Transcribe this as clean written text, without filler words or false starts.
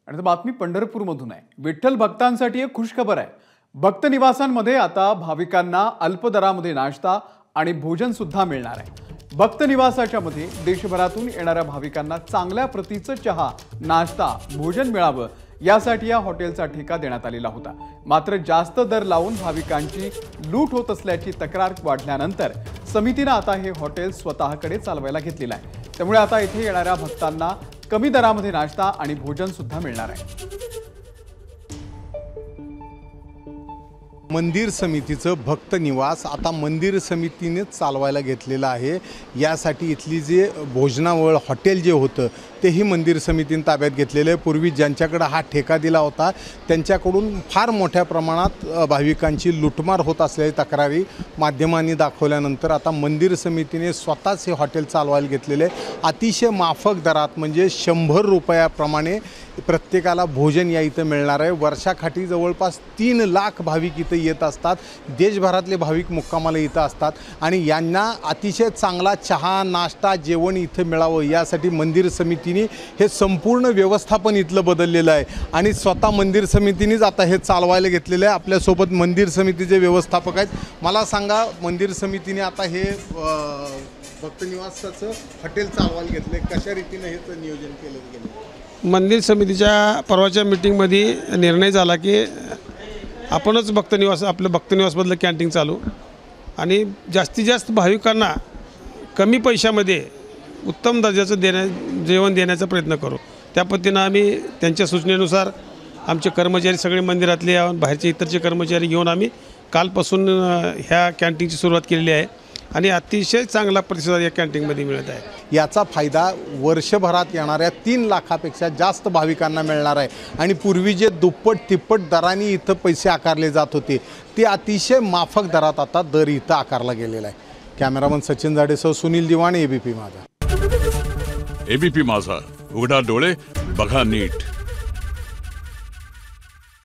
आणि आता बातमी पंढरपूरमधून आहे। विठ्ठल भक्तांसाठी एक खुशखबर आहे। भक्त निवासांमध्ये आता भाविकांना अल्प दरामध्ये नाश्ता आणि भोजन सुद्धा मिळणार आहे। भक्त निवासाच्या मध्ये देशभरातून येणाऱ्या भाविकांना चांगल्या प्रतीचं चहा, नाश्ता, भोजन मिळावं यासाठी या हॉटेलचा ठेका देण्यात आलेला होता। मात्र जास्त दर लावून भाविकांची लूट होत असल्याची तक्रार वाढल्यानंतर समितीने आता हे हॉटेल स्वतःकडे चालवायला घेतलेलं आहे। त्यामुळे आता इथे येणाऱ्या भक्तांना कमी दरामध्ये नाश्ता आणि भोजन सुद्धा मिळणार आहे। मंदिर समितीचं भक्त निवास आता मंदिर समितीने चालवायला घेतलेलं आहे। यासाठी इथली जे भोजनावळ हॉटेल जे होतं तेही मंदिर समितीने ताब्यात घेतलेलं आहे। पूर्वी ज्यांच्याकडे हा ठेका दिला होता त्यांच्याकडून फार मोठ्या प्रमाणात भाविकांची लुटमार होत असल्याची तक्रारी माध्यमांनी दाखवल्यानंतर आता मंदिर समितीने स्वतःच हे हॉटेल चालवायला घेतलेले आहे। अतिशय माफक दरात म्हणजे 100 रुपयाप्रमाणे प्रत्येकाला भोजन या इथं मिळणार आहे। वर्षाकाठी जवळपास 3 लाख भाविक इथं येत असतात। देशभरातले भाविक मुक्कामाला इथं असतात आणि यांना अतिशय चांगला चहा, नाश्ता, जेवण इथं मिळावं यासाठी मंदिर समितीने हे संपूर्ण व्यवस्थापन इथलं बदललेलं आहे आणि स्वतः मंदिर समितीनेच आता हे चालवायला घेतलेलं आहे। आपल्यासोबत मंदिर समितीचे व्यवस्थापक आहेत। मला सांगा, मंदिर समितीने आता हे भक्त निवासाचं हॉटेल चालवायला घेतलं, कशा रीतीने हे नियोजन केलं गेलं? मंदिर समितीच्या परवाच्या मीटिंगमध्ये निर्णय झाला की आपणच भक्तनिवास, आपलं भक्तनिवासमधलं कॅन्टीन चालू आणि जास्तीत जास्त भाविकांना कमी पैशामध्ये उत्तम दर्जाचं जेवण देण्याचा प्रयत्न करू। त्या पद्धतीनं आम्ही त्यांच्या सूचनेनुसार आमचे कर्मचारी सगळे मंदिरातले, बाहेरचे इतरचे कर्मचारी घेऊन आम्ही कालपासून ह्या कॅन्टीनची सुरुवात केलेली आहे आणि अतिशय चांगला प्रतिसाद या कॅन्टीनमध्ये मिळत आहे। याचा फायदा वर्षभरात येणाऱ्या 3 लाखापेक्षा जास्त भाविकांना मिळणार आहे आणि पूर्वी जे दुप्पट तिप्पट दराने इथं पैसे आकारले जात होते ते अतिशय माफक दरात आता दर इथं आकारला गेलेला आहे। कॅमेरामन सचिन जाडेसह सुनील दिवाण, एबीपी माझा। एबीपी माझा, उघडा डोळे बघा नीट।